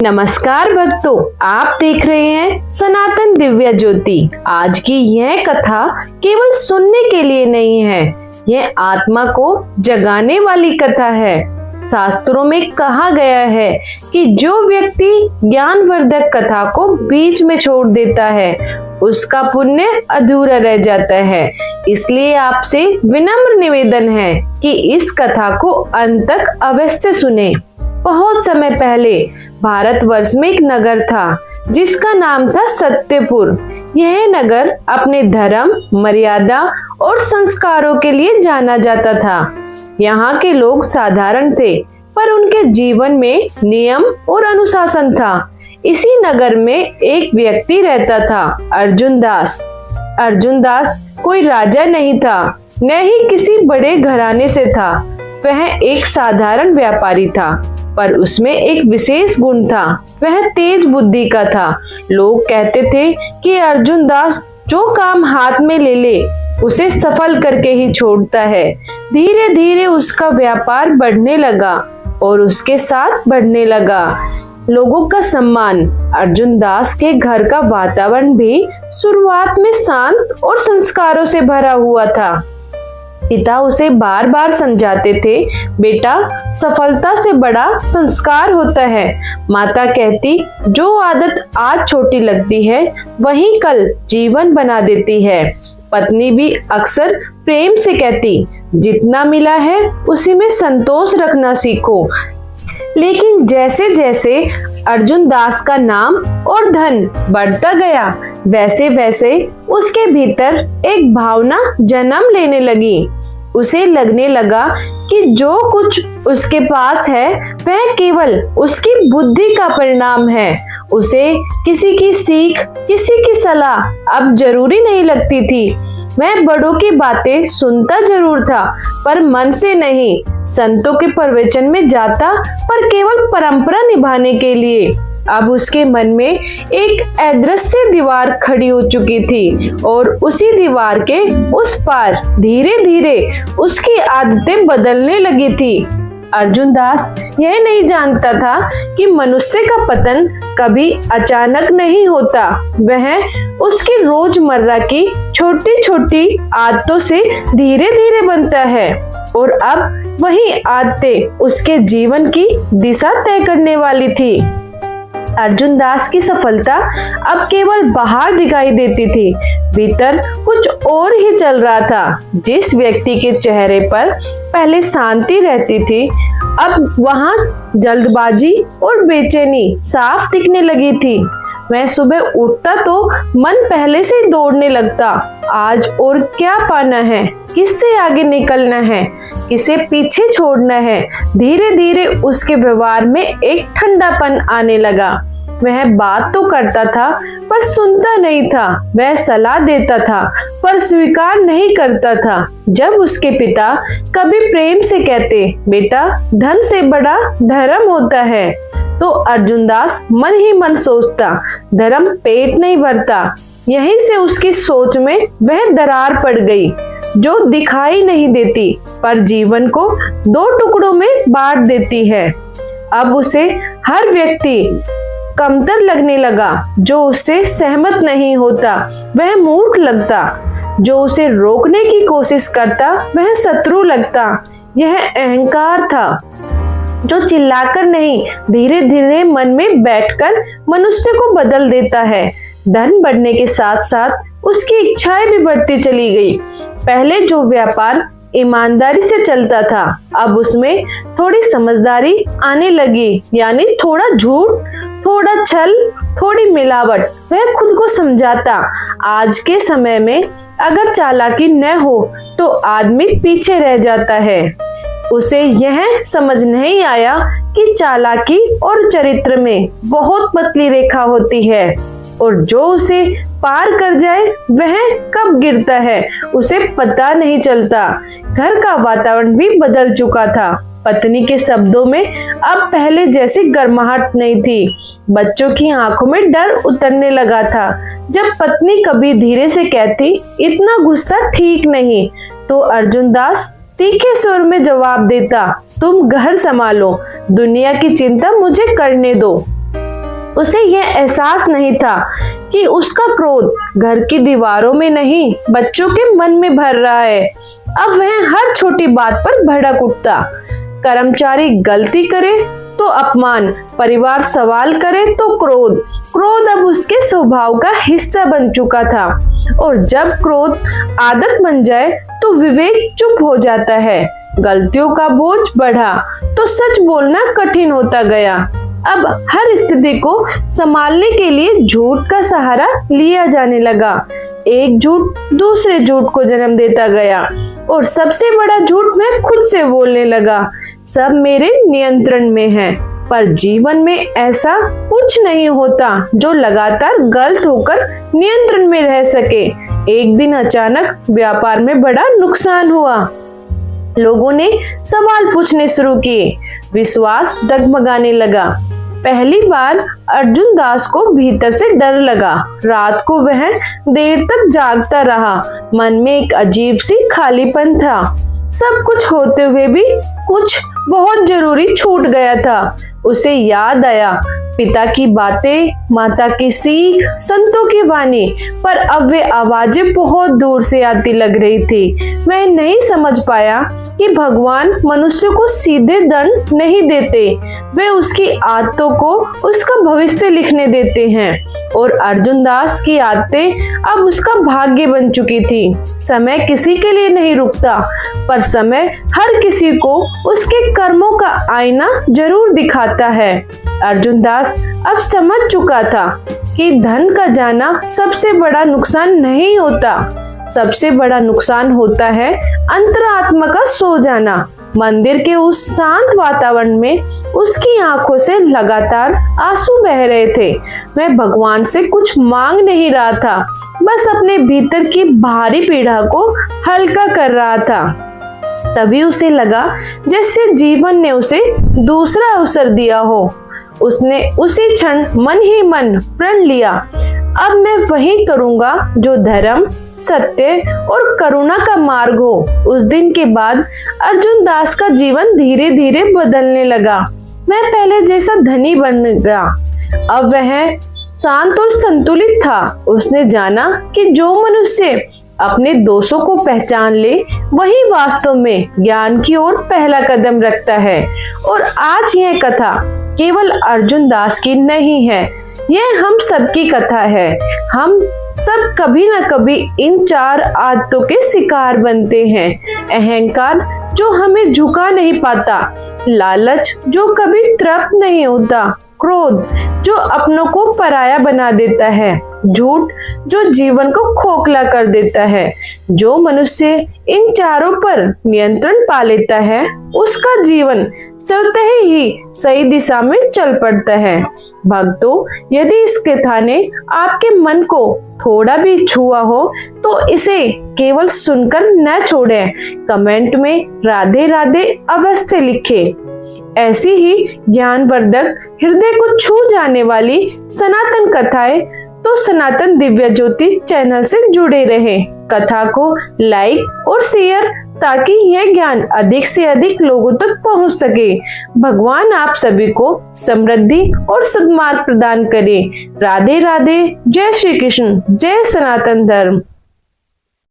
नमस्कार भक्तों, आप देख रहे हैं सनातन दिव्य ज्योति। आज की यह कथा केवल सुनने के लिए नहीं है, यह आत्मा को जगाने वाली कथा है। शास्त्रों में कहा गया है कि जो व्यक्ति ज्ञानवर्धक कथा को बीच में छोड़ देता है उसका पुण्य अधूरा रह जाता है। इसलिए आपसे विनम्र निवेदन है कि इस कथा को अंत तक अवश्य सुने। बहुत समय पहले भारतवर्ष में एक नगर था जिसका नाम था सत्यपुर। यह नगर अपने धर्म, मर्यादा और संस्कारों के लिए जाना जाता था। यहाँ के लोग साधारण थे, पर उनके जीवन में नियम और अनुशासन था। इसी नगर में एक व्यक्ति रहता था, अर्जुन दास। अर्जुन दास कोई राजा नहीं था, न ही किसी बड़े घराने से था। वह एक साधारण व्यापारी था, पर उसमें एक विशेष गुण था, वह तेज बुद्धि का था। लोग कहते थे कि अर्जुन दास जो काम हाथ में ले ले उसे सफल करके ही छोड़ता है। धीरे धीरे उसका व्यापार बढ़ने लगा और उसके साथ बढ़ने लगा लोगों का सम्मान। अर्जुन दास के घर का वातावरण भी शुरुआत में शांत और संस्कारों से भरा हुआ था। पिता उसे बार बार समझाते थे, बेटा सफलता से बड़ा संस्कार होता है। माता कहती, जो आदत आज छोटी लगती है वही कल जीवन बना देती है। पत्नी भी अक्सर प्रेम से कहती, जितना मिला है उसी में संतोष रखना सीखो। लेकिन जैसे जैसे अर्जुन दास का नाम और धन बढ़ता गया, वैसे वैसे उसके भीतर एक भावना जन्म लेने लगी। उसे लगने लगा कि जो कुछ उसके पास है वह केवल उसकी बुद्धि का परिणाम है। उसे किसी की सीख, किसी की सलाह अब जरूरी नहीं लगती थी। वह बड़ों की बातें सुनता जरूर था, पर मन से नहीं। संतों के प्रवचन में जाता, पर केवल परंपरा निभाने के लिए। अब उसके मन में एक अदृश्य दीवार खड़ी हो चुकी थी और उसी दीवार के उस पार धीरे धीरे उसकी आदतें बदलने लगी थी। अर्जुन दास यह नहीं जानता था कि मनुष्य का पतन कभी अचानक नहीं होता। वह उसकी रोजमर्रा की छोटी छोटी आदतों से धीरे धीरे बनता है और अब वही आदतें उसके जीवन की दिशा तय करने वाली थी। अर्जुन दास की सफलता अब केवल बाहर दिखाई देती थी, भीतर कुछ और ही चल रहा था। जिस व्यक्ति के चेहरे पर पहले शांति रहती थी, अब वहां जल्दबाजी और बेचैनी साफ दिखने लगी थी। वह सुबह उठता तो मन पहले से ही दौड़ने लगता। आज और क्या पाना है, किससे आगे निकलना है, किसे पीछे छोड़ना है। धीरे धीरे उसके व्यवहार में एक ठंडापन आने लगा। वह बात तो करता था पर सुनता नहीं था। वह सलाह देता था पर स्वीकार नहीं करता था। जब उसके पिता कभी प्रेम से कहते, बेटा धन से बड़ा धर्म होता है, तो अर्जुन दास मन ही मन सोचता, धर्म पेट नहीं भरता। यहीं से उसकी सोच में वह दरार पड़ गई, जो दिखाई नहीं देती पर जीवन को दो टुकड़ों में बांट देती है। अब उसे हर व्यक्ति कमतर लगने लगा। जो उससे सहमत नहीं होता वह मूर्ख लगता, जो उसे रोकने की कोशिश करता वह शत्रु लगता। यह अहंकार था जो चिल्लाकर नहीं, धीरे धीरे मन में बैठकर मनुष्य को बदल देता है। धन बढ़ने के साथ साथ उसकी इच्छाएं भी बढ़ती चली गई। पहले जो व्यापार ईमानदारी से चलता था, अब उसमें थोड़ी समझदारी आने लगी, यानी थोड़ा झूठ, थोड़ा छल, थोड़ी मिलावट। वह खुद को समझाता, आज के समय में अगर चालाकी न हो तो आदमी पीछे रह जाता है। उसे यह समझ नहीं आया कि चालाकी और चरित्र में बहुत पतली रेखा होती है और जो उसे पार कर जाए वह कब गिरता है उसे पता नहीं चलता। घर का वातावरण भी बदल चुका था। पत्नी के शब्दों में अब पहले जैसी गर्माहट नहीं थी। बच्चों की आंखों में डर उतरने लगा था। जब पत्नी कभी धीरे से कहती, इतना गुस्सा ठीक नहीं, तो अर्जुन दास तीखे स्वर में जवाब देता, तुम घर संभालो, दुनिया की चिंता मुझे करने दो। उसे यह एहसास नहीं था कि उसका क्रोध घर की दीवारों में नहीं, बच्चों के मन में भर रहा है। अब वह हर छोटी बात पर भड़क उठता। कर्मचारी गलती करे तो अपमान, परिवार सवाल करे तो क्रोध। क्रोध अब उसके स्वभाव का हिस्सा बन चुका था, और जब क्रोध आदत बन जाए तो विवेक चुप हो जाता है। गलतियों का बोझ बढ़ा तो सच बोलना कठिन होता गया। अब हर स्थिति को संभालने के लिए झूठ का सहारा लिया जाने लगा। एक झूठ दूसरे झूठ को जन्म देता गया, और सबसे बड़ा झूठ मैं खुद से बोलने लगा। सब मेरे नियंत्रण में है, पर जीवन में ऐसा कुछ नहीं होता जो लगातार गलत होकर नियंत्रण में रह सके। एक दिन अचानक व्यापार में बड़ा नुकसान हुआ। लोगों ने सवाल पूछने शुरू किए, विश्वास डगमगाने लगा। पहली बार अर्जुन दास को भीतर से डर लगा। रात को वह देर तक जागता रहा। मन में एक अजीब सी खालीपन था। सब कुछ होते हुए भी कुछ बहुत जरूरी छूट गया था। उसे याद आया पिता की बातें, माता की सीख, संतों की वाणी, पर अब वे आवाजें बहुत दूर से आती लग रही थी। मैं नहीं समझ पाया कि भगवान मनुष्य को सीधे दंड नहीं देते, वे उसकी आदतों को उसका भविष्य लिखने देते हैं। और अर्जुन दास की आदतें अब उसका भाग्य बन चुकी थी। समय किसी के लिए नहीं रुकता, पर समय हर किसी को उसके कर्मों का आईना जरूर दिखाता है। अर्जुन दास अब समझ चुका था कि धन का जाना सबसे बड़ा नुकसान नहीं होता। सबसे बड़ा नुकसान होता है अंतरात्मा का सो जाना। मंदिर के उस शांत वातावरण में उसकी आंखों से लगातार आंसू बह रहे थे। मैं भगवान से कुछ मांग नहीं रहा था, बस अपने भीतर की भारी पीड़ा को हल्का कर रहा था। तभी उसे लगा जैसे जीवन ने उसे दूसरा अवसर दिया हो। उसने उसी क्षण मन ही मन प्रण लिया, अब मैं वही करूंगा जो धर्म, सत्य और करुणा का मार्ग हो। उस दिन के बाद अर्जुन दास का जीवन धीरे धीरे बदलने लगा। वह पहले जैसा धनी बन गया। अब वह शांत और संतुलित था। उसने जाना कि जो मनुष्य अपने दोषों को पहचान ले, वही वास्तव में ज्ञान की ओर पहला कदम रखता है। और आज यह कथा केवल अर्जुन दास की नहीं है, यह हम सबकी कथा है। हम सब कभी न कभी इन चार आदतों के शिकार बनते हैं। अहंकार जो हमें झुका नहीं पाता, लालच जो कभी तृप्त नहीं होता, क्रोध जो अपनों को पराया बना देता है, झूठ जो जीवन को खोखला कर देता है। जो मनुष्य इन चारों पर नियंत्रण पा लेता है, उसका जीवन स्वतः ही सही दिशा में चल पड़ता है। भक्तों, यदि इस कथा ने आपके मन को थोड़ा भी छुआ हो तो इसे केवल सुनकर न छोड़ें। कमेंट में राधे राधे अवश्य लिखें। ऐसी ही ज्ञानवर्धक, हृदय को छू जाने वाली सनातन कथाएं तो सनातन दिव्य ज्योति चैनल से जुड़े रहें। कथा को लाइक और शेयर, ताकि यह ज्ञान अधिक से अधिक लोगों तक पहुंच सके। भगवान आप सभी को समृद्धि और सद्मार्ग प्रदान करे। राधे राधे। जय श्री कृष्ण। जय सनातन धर्म।